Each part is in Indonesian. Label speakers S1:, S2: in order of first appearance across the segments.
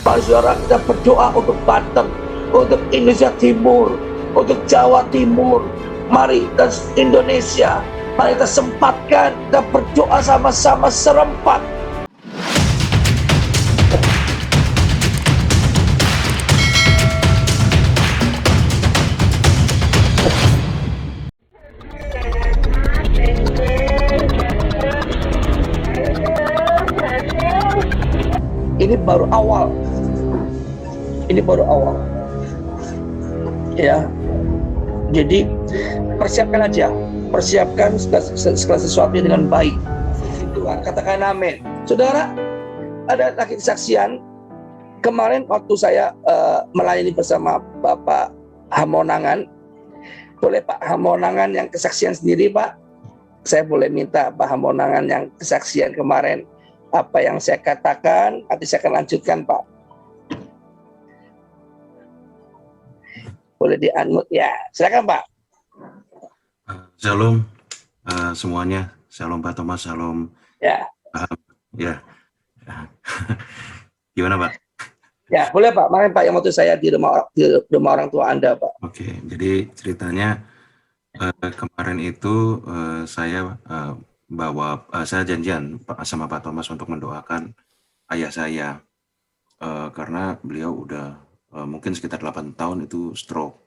S1: Mari saudara kita berdoa untuk Banten, untuk Indonesia Timur, untuk Jawa Timur. Mari kita Indonesia, mari kita sempatkan, kita berdoa sama-sama serempak. Ini baru awal. Ini baru awal. Ya. Jadi persiapkan aja. Persiapkan segala sesuatu dengan baik. Tuhan, katakan amin. Saudara, ada lagi kesaksian. Kemarin waktu saya melayani bersama Bapak Hamonangan, boleh Pak Hamonangan yang kesaksian sendiri, Pak? Saya boleh minta Pak Hamonangan yang kesaksian kemarin, apa yang saya katakan, nanti saya akan lanjutkan, Pak. Boleh di-unmute ya. Silakan, Pak.
S2: Shalom semuanya. Shalom Pak Thomas, shalom.
S1: Ya.
S2: Ya. Gimana Pak?
S1: Ya, boleh Pak. Kemarin Pak yang waktu saya di rumah orang tua Anda, Pak.
S2: Oke, jadi ceritanya kemarin itu saya saya janjian sama Pak Thomas untuk mendoakan ayah saya karena beliau udah mungkin sekitar 8 tahun itu stroke.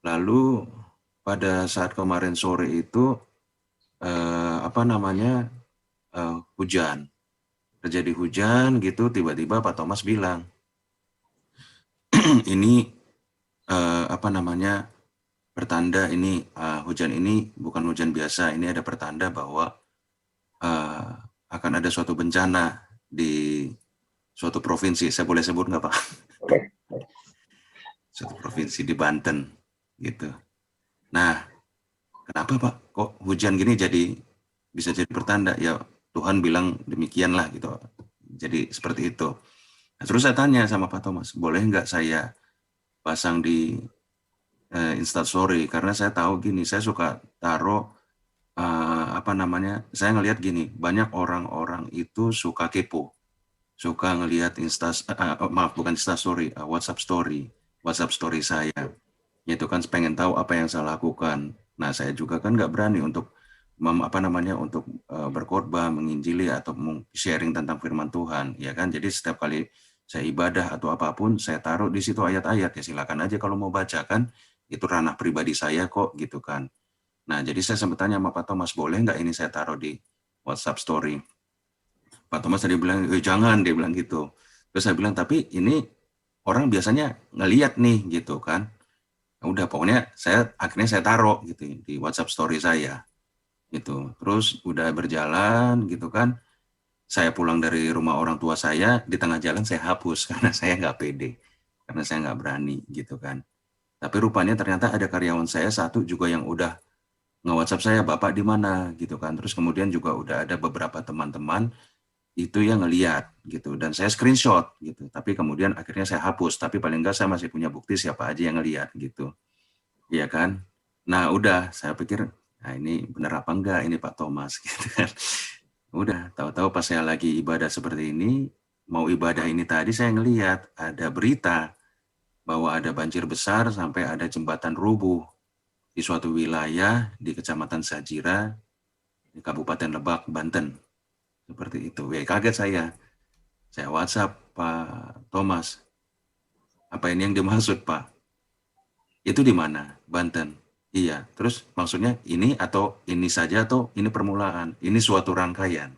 S2: Lalu pada saat kemarin sore itu hujan, terjadi hujan gitu, tiba-tiba Pak Thomas bilang ini pertanda ini hujan ini bukan hujan biasa, ini ada pertanda bahwa akan ada suatu bencana di suatu provinsi. Saya boleh sebut nggak Pak? Suatu provinsi di Banten gitu. Nah, kenapa Pak kok hujan gini bisa jadi pertanda? Ya Tuhan bilang demikianlah gitu. Jadi seperti itu. Nah, terus saya tanya sama Pak Thomas, boleh nggak saya pasang di Instastory, karena saya tahu gini, saya suka taruh saya ngelihat gini, banyak orang-orang itu suka kepo, suka ngelihat WhatsApp story saya, itu kan pengen tahu apa yang saya lakukan. Nah, saya juga kan nggak berani untuk berkhotbah, menginjili atau sharing tentang firman Tuhan, ya kan. Jadi setiap kali saya ibadah atau apapun, saya taruh di situ ayat-ayat, ya silakan aja kalau mau baca kan, itu ranah pribadi saya kok gitu kan. Nah, jadi saya sempat tanya sama Pak Thomas, boleh nggak ini saya taruh di WhatsApp story? Pak Thomas tadi bilang, jangan, dia bilang gitu. Terus saya bilang, tapi ini orang biasanya ngeliat nih gitu kan. Udah, pokoknya akhirnya saya taruh gitu di WhatsApp story saya gitu. Terus udah berjalan gitu kan, saya pulang dari rumah orang tua saya, di tengah jalan saya hapus karena saya nggak pede, karena saya nggak berani gitu kan. Tapi rupanya ternyata ada karyawan saya satu juga yang udah nge-WhatsApp saya, Bapak di mana gitu kan. Terus kemudian juga udah ada beberapa teman-teman itu yang ngeliat gitu, dan saya screenshot gitu. Tapi kemudian akhirnya saya hapus, tapi paling enggak saya masih punya bukti siapa aja yang ngeliat gitu. Iya kan? Nah udah, saya pikir, nah ini bener apa enggak ini Pak Thomas gitu kan. Udah, tahu-tahu pas saya lagi ibadah seperti ini, mau ibadah ini tadi saya ngeliat ada berita bahwa ada banjir besar sampai ada jembatan rubuh di suatu wilayah di Kecamatan Sajira, di Kabupaten Lebak, Banten. Seperti itu. Ya kaget saya. Saya WhatsApp Pak Thomas. Apa ini yang dimaksud Pak? Itu di mana? Banten. Iya. Terus maksudnya ini atau ini saja atau ini permulaan? Ini suatu rangkaian.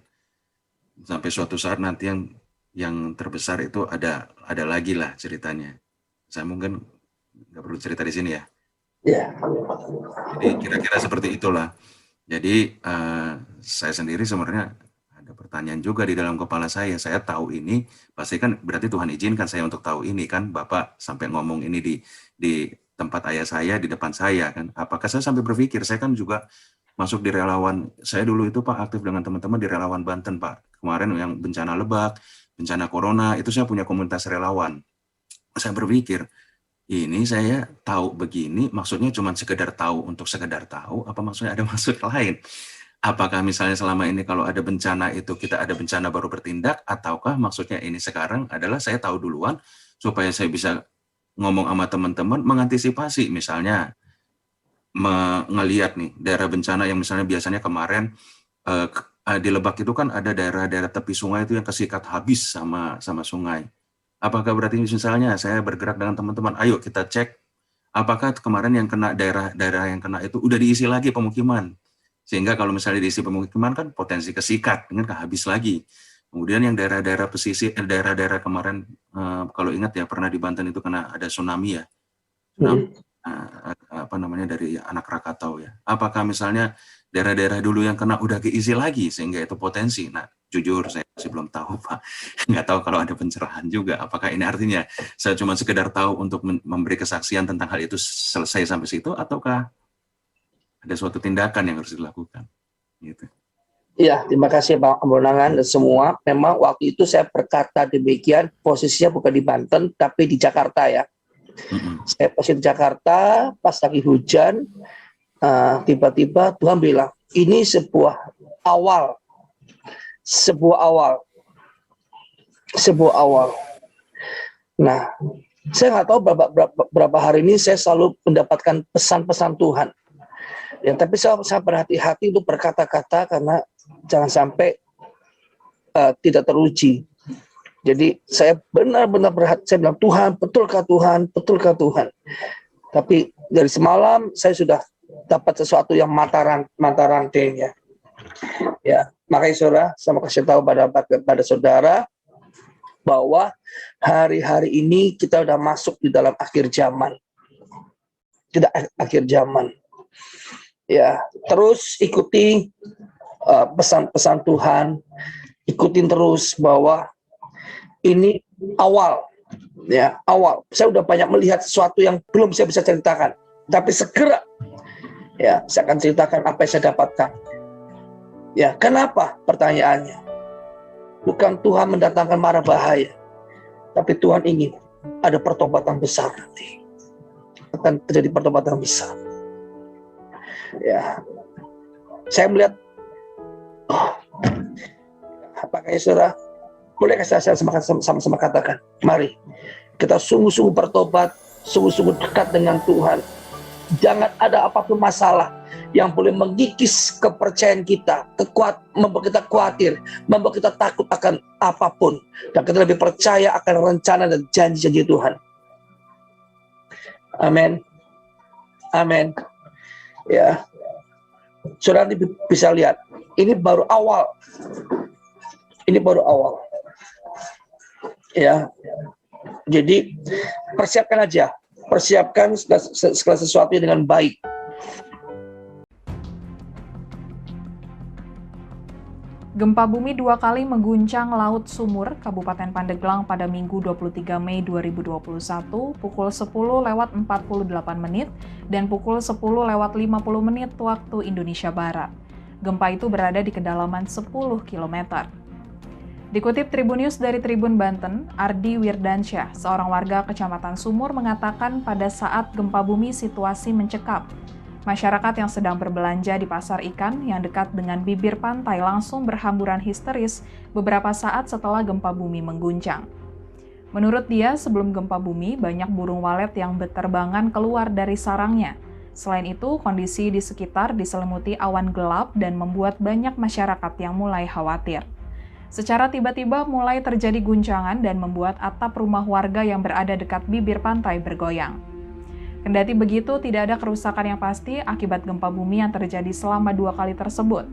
S2: Sampai suatu saat nanti yang terbesar itu ada lagi lah ceritanya. Saya mungkin nggak perlu cerita di sini ya.
S1: Ya.
S2: Jadi kira-kira seperti itulah. Jadi saya sendiri sebenarnya ada pertanyaan juga di dalam kepala saya. Saya tahu ini, pasti kan berarti Tuhan izinkan saya untuk tahu ini kan. Bapak sampai ngomong ini di tempat ayah saya, di depan saya kan. Apakah saya sampai berpikir, saya kan juga masuk di relawan. Saya dulu itu Pak aktif dengan teman-teman di relawan Banten Pak. Kemarin yang bencana Lebak, bencana Corona, itu saya punya komunitas relawan. Saya berpikir, ini saya tahu begini, maksudnya cuma sekedar tahu untuk sekedar tahu, apa maksudnya ada maksud lain? Apakah misalnya selama ini kalau ada bencana itu kita ada bencana baru bertindak, ataukah maksudnya ini sekarang adalah saya tahu duluan supaya saya bisa ngomong sama teman-teman mengantisipasi, misalnya ngelihat nih daerah bencana yang misalnya biasanya kemarin di Lebak itu kan ada daerah-daerah tepi sungai itu yang kesikat habis sama sungai. Apakah berarti misalnya saya bergerak dengan teman-teman, ayo kita cek apakah kemarin yang kena daerah yang kena itu udah diisi lagi pemukiman. Sehingga kalau misalnya diisi pemukiman kan potensi kesikat, dengan habis lagi. Kemudian yang daerah-daerah pesisir, daerah-daerah kemarin kalau ingat ya pernah di Banten itu kena ada tsunami ya. Tsunami, apa namanya dari anak Krakatau ya. Apakah misalnya daerah-daerah dulu yang kena udah keisi lagi sehingga itu potensi? Nah, jujur saya masih belum tahu Pak. Nggak tahu kalau ada pencerahan juga. Apakah ini artinya saya cuma sekedar tahu untuk memberi kesaksian tentang hal itu selesai sampai situ, ataukah ada suatu tindakan yang harus dilakukan? Gitu.
S1: Iya, terima kasih Pak Bonangan dan semua. Memang waktu itu saya berkata demikian, posisinya bukan di Banten, tapi di Jakarta ya. Saya posisi di Jakarta, pas lagi hujan, tiba-tiba Tuhan bilang, ini sebuah awal. Nah, saya nggak tahu berapa hari ini saya selalu mendapatkan pesan-pesan Tuhan. Ya, tapi saya berhati-hati untuk berkata-kata karena jangan sampai tidak teruji. Jadi saya benar-benar berhati, saya bilang, Tuhan, betulkah Tuhan, betulkah Tuhan. Tapi dari semalam saya sudah dapat sesuatu yang mata rantai ya. Ya, makanya saudara, saya mau kasih tahu pada saudara bahwa hari-hari ini kita sudah masuk di dalam akhir zaman. Tidak akhir zaman. Ya, terus ikuti pesan-pesan Tuhan, ikutin terus bahwa ini awal, ya awal. Saya udah banyak melihat sesuatu yang belum saya bisa ceritakan, tapi segera, ya saya akan ceritakan apa yang saya dapatkan. Ya, kenapa? Pertanyaannya, bukan Tuhan mendatangkan mara bahaya, tapi Tuhan ingin ada pertobatan besar nanti, akan terjadi pertobatan besar. Ya, saya melihat, apakah saudara boleh saya sama-sama katakan, mari kita sungguh-sungguh bertobat, sungguh-sungguh dekat dengan Tuhan. Jangan ada apapun masalah yang boleh mengikis kepercayaan kita, membuat kita khawatir, membuat kita takut akan apapun, dan kita lebih percaya akan rencana dan janji-janji Tuhan. Amin. Amin. Ya, saudara bisa lihat, ini baru awal. Ini baru awal. Ya, jadi persiapkan aja, persiapkan segala sesuatu dengan baik.
S3: Gempa bumi 2 kali mengguncang Laut Sumur, Kabupaten Pandeglang pada Minggu 23 Mei 2021 pukul 10:48 menit dan pukul 10:50 menit waktu Indonesia Barat. Gempa itu berada di kedalaman 10 km. Dikutip Tribun News dari Tribun Banten, Ardi Wirdansyah, seorang warga Kecamatan Sumur mengatakan pada saat gempa bumi situasi mencekam. Masyarakat yang sedang berbelanja di pasar ikan yang dekat dengan bibir pantai langsung berhamburan histeris beberapa saat setelah gempa bumi mengguncang. Menurut dia, sebelum gempa bumi, banyak burung walet yang berterbangan keluar dari sarangnya. Selain itu, kondisi di sekitar diselimuti awan gelap dan membuat banyak masyarakat yang mulai khawatir. Secara tiba-tiba mulai terjadi guncangan dan membuat atap rumah warga yang berada dekat bibir pantai bergoyang. Kendati begitu, tidak ada kerusakan yang pasti akibat gempa bumi yang terjadi selama 2 kali tersebut.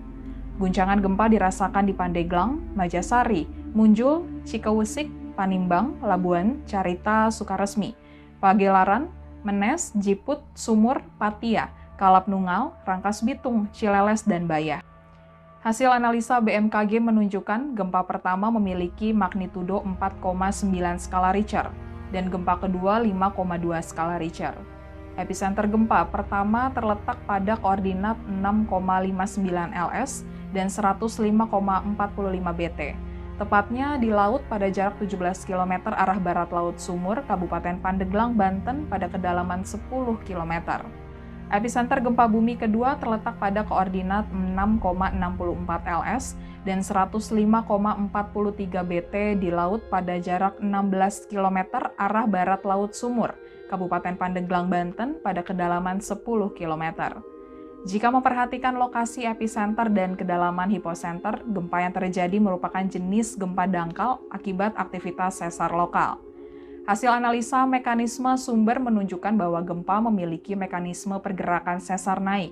S3: Guncangan gempa dirasakan di Pandeglang, Majasari, Munjul, Cikewesik, Panimbang, Labuan, Carita, Sukaresmi, Pagelaran, Menes, Jiput, Sumur, Patia, Kalapnungal, Rangkas Bitung, Cileles, dan Bayah. Hasil analisa BMKG menunjukkan gempa pertama memiliki magnitudo 4,9 skala Richter dan gempa kedua 5,2 skala Richter. Epicenter gempa pertama terletak pada koordinat 6,59 LS dan 105,45 BT, tepatnya di laut pada jarak 17 km arah barat Laut Sumur, Kabupaten Pandeglang, Banten pada kedalaman 10 km. Epicenter gempa bumi kedua terletak pada koordinat 6,64 LS dan 105,43 BT di laut pada jarak 16 km arah barat Laut Sumur, Kabupaten Pandeglang, Banten pada kedalaman 10 km. Jika memperhatikan lokasi epicenter dan kedalaman hipocenter, gempa yang terjadi merupakan jenis gempa dangkal akibat aktivitas sesar lokal. Hasil analisa mekanisme sumber menunjukkan bahwa gempa memiliki mekanisme pergerakan sesar naik.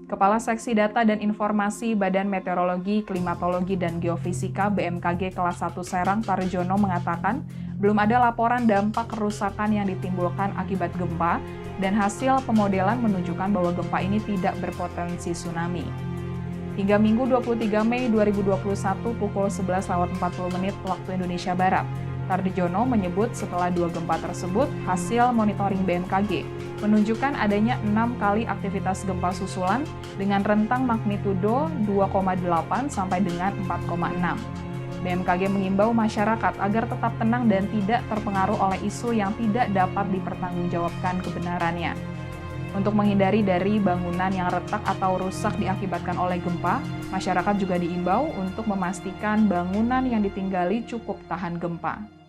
S3: Kepala Seksi Data dan Informasi Badan Meteorologi, Klimatologi, dan Geofisika BMKG kelas 1 Serang Tarjono mengatakan belum ada laporan dampak kerusakan yang ditimbulkan akibat gempa dan hasil pemodelan menunjukkan bahwa gempa ini tidak berpotensi tsunami. Hingga Minggu 23 Mei 2021 pukul 11.40 waktu Indonesia Barat, Tarjono menyebut setelah 2 gempa tersebut, hasil monitoring BMKG menunjukkan adanya 6 kali aktivitas gempa susulan dengan rentang magnitudo 2,8 sampai dengan 4,6. BMKG mengimbau masyarakat agar tetap tenang dan tidak terpengaruh oleh isu yang tidak dapat dipertanggungjawabkan kebenarannya. Untuk menghindari dari bangunan yang retak atau rusak diakibatkan oleh gempa, masyarakat juga diimbau untuk memastikan bangunan yang ditinggali cukup tahan gempa.